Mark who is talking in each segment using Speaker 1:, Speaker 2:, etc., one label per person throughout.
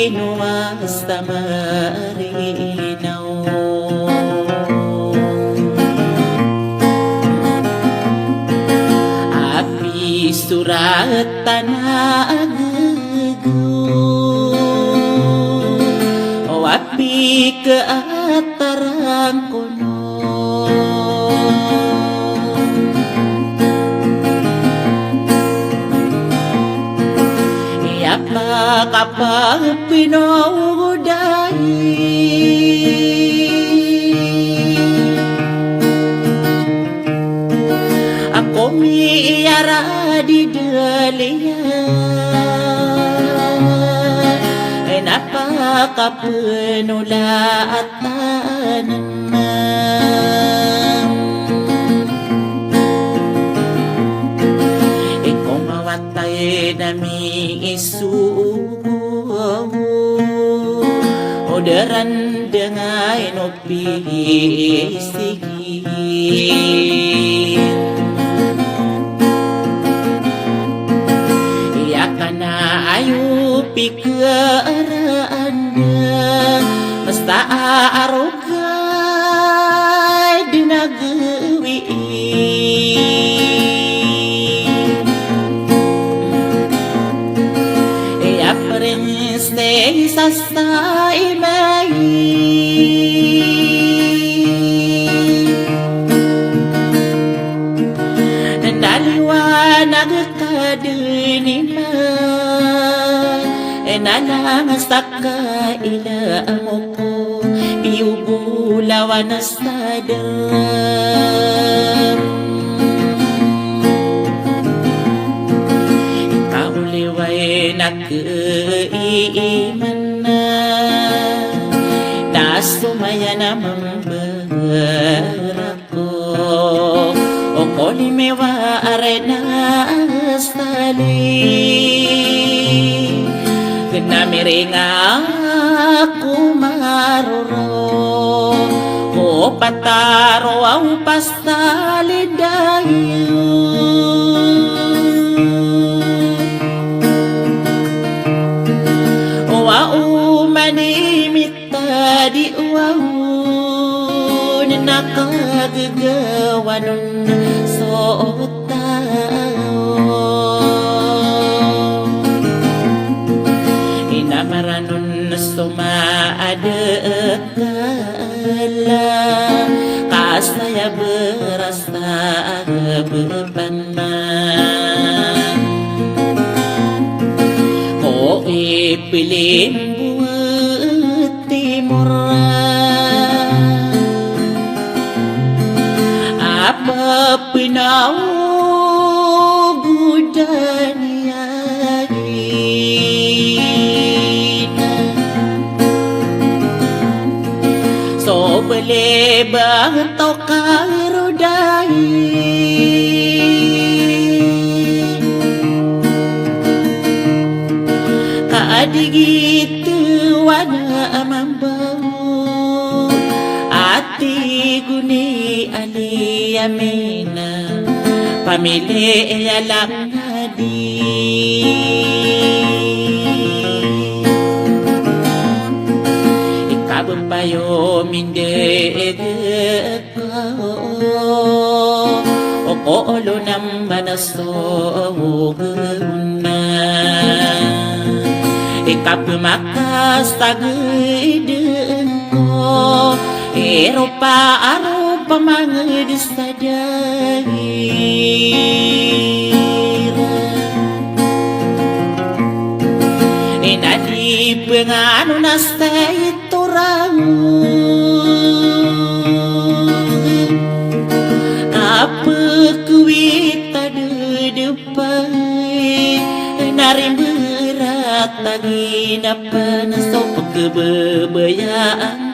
Speaker 1: pinuwas ta marinaw. Api surat tanagagu, o api keatarang kuno. Kapag pinoday ako miyara di dalian ay napakapenulatan naman. Ikaw mawatay na mi isugo oderan dengan opi sigit. Iya kana ayu pikiran mesta arugay dinagawi. Iya stay sa imay naliwanag ka diniman nalangastak ka ilamo ko iubulawan na sadam. Ikaw liway nag-iiman sumaya namang berako o koli mewa arena stali kena miringa aku maroro o pataro au pastali dayu o au manimit di uawun nakagagawanon so tao inamaranon sumaadakala kasaya berasta beban ko ipilin apa pinaugudan yagina so bele bato karodai kaadigit wana amambau ati guni aliyamina pamilya lang nadi ikabampayo mindeg o koolo naman asoguna ikapumakas tagidin ko Eropa arupa mga disadahira inadi pengano nasta iturang apa kuwita dedepay narim berat lagi napa naso kebebayaan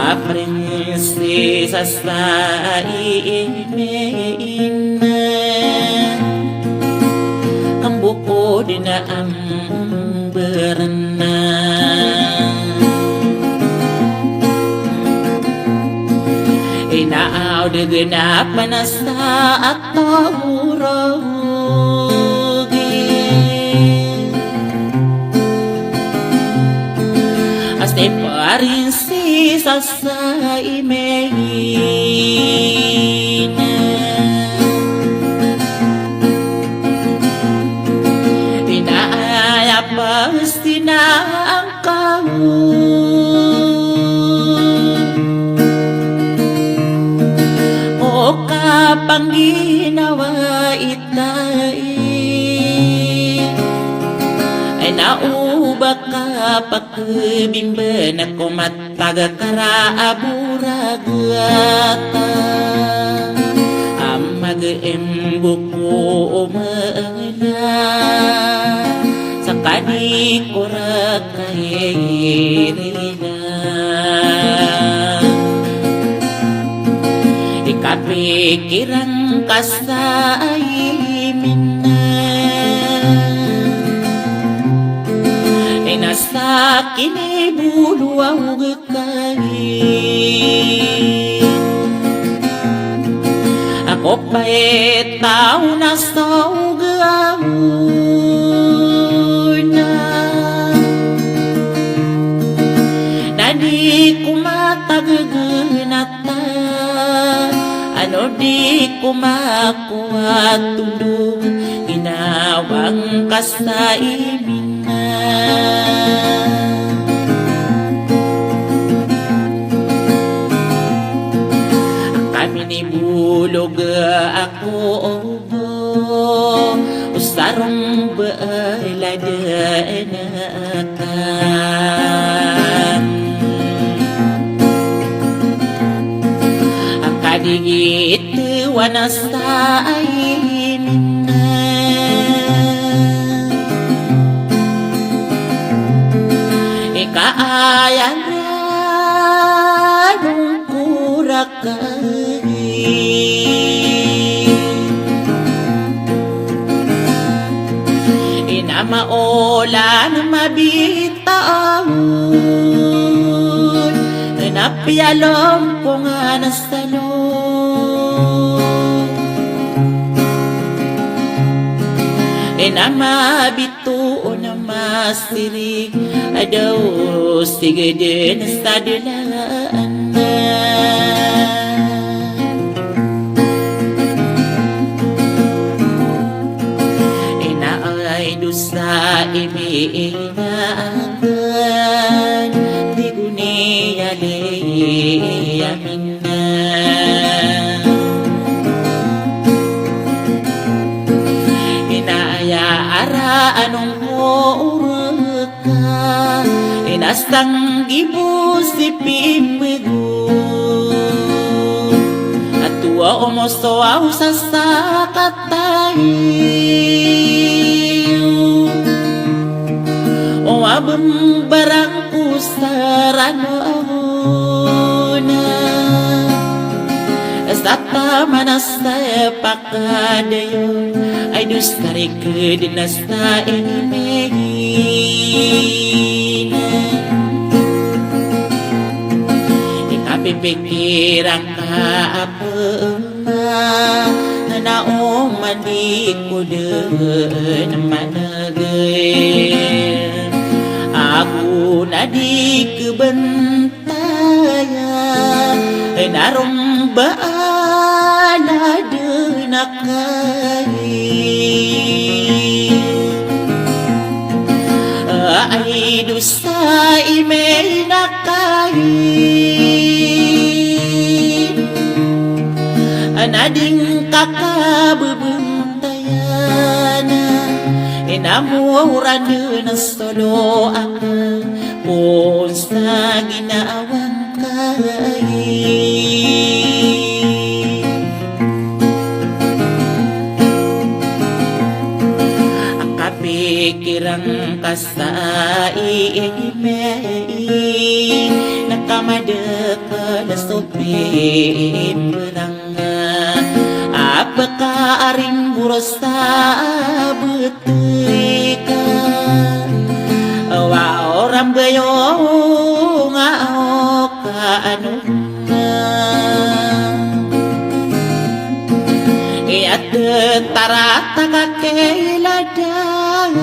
Speaker 1: apresi sasai imena ambuko dina berenang inaaw de genap manasa at tahuragi sa imehin. Inaaya pasti na ang kahon o kapang ginawa itai ay nauba ka pakibimben ako mataga karaabura-gata mag-embuk ko umala sa kani ko rakahirila ikapikiran ka sa imin na nasa kinibuluaw kain ako pa'y tao na saugaw na di ko matagaganata ano di ko makuha tulong ginawang ka sa ibig na bulog ako usarong baaladanakan akadigit wanasa imin na ikaayan ranong kurakan maola na mabitaon napiyalom ko nga nasalong namabito na masirig adaw sige din sa dulaan na sa imiinaan di ko niyaliyamin na inaaya-ara anong oras ka inastang gibusipin wigo at tuwa umustoaw sa sakatay o abang barang kusarano na sa tama na sa pakadayon ay duskarikid na sa inimegin ikapipikirang kaapa na nauman di ko din managay aku na di kebentaya narumbaan ada nakai ay dosa imay nakai anading kakabebentayana inamuran na solo ako kung sa ginawang kain ang kapikirang ka sa iimay nakamadaka na sopin berangga apakah aring buros sa betul wa orang bayo nga kaano na at tarata kakailadan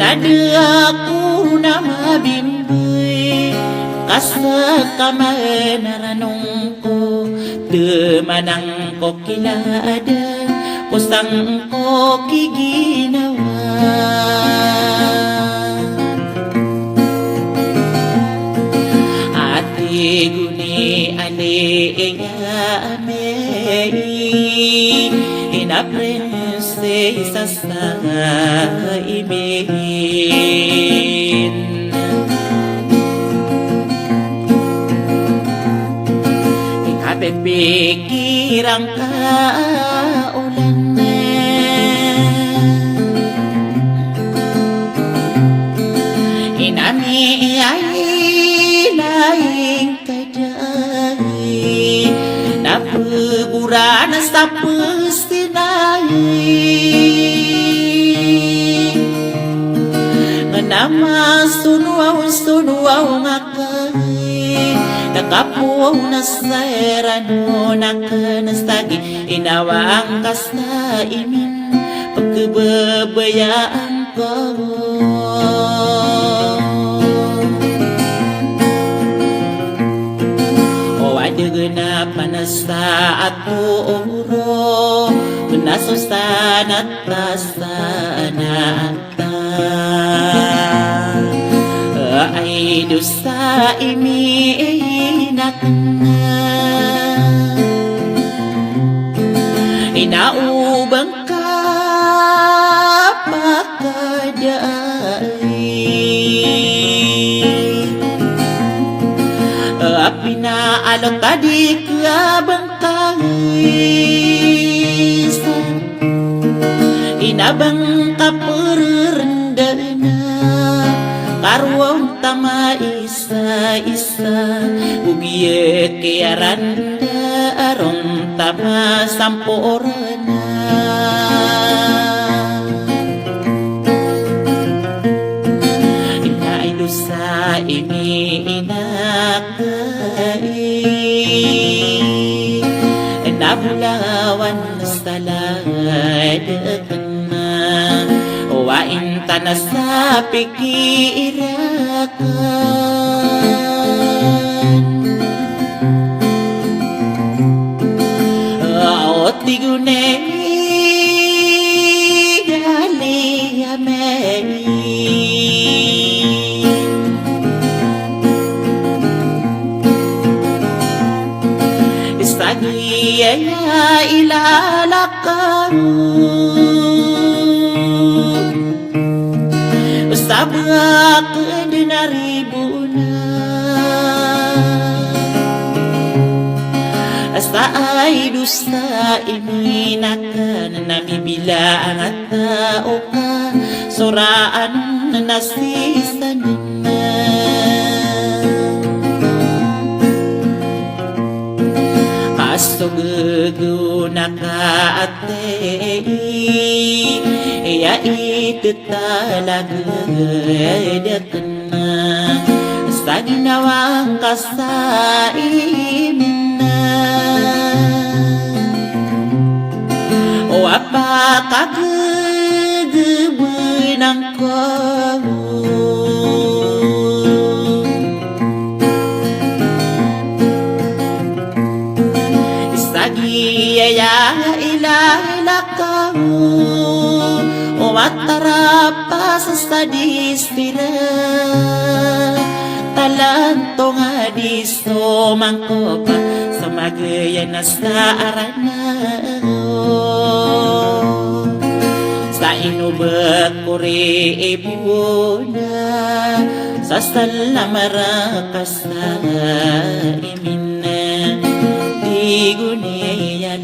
Speaker 1: nadya ko na bimboy kasa kamanaranong ko temanang ko kilada kusang ko kiginawa ati guni ame prinsesa sa imin ikapipikirang kaulan inami ay laing kadai napuguran sa nama sunuaw ngakay nakapuaw na sayrano nakanastagi inawang kasta imin pagkababayaan ko o adagana panasta at tuuro menasusan at tasanat ay dosa imiinak na inaubang ka pagkadai pinaalot tadi kabang kaisan inabang kaperenda karwang tama isa-isa bugiyet kiaranda arong tama samporana inay dosa iniinakay nabulawan sa ladakan wain tanah sa pikirakan o tigune gali amei istagi ya ilalakaru sabak denaribuna asa ay dusta iminakan nami bilang at tao ka soraan nasisan na kaso gaguna ka ate ya itu talaga datana sa ginawang kasaimin na o apakagagabunan ko isagiyaya ilalakaw matarapa sa dispira talanto nga diso mangkopa sa magayan na sa arana sa inubat kuri ibuna sa salamara sa imina di guniya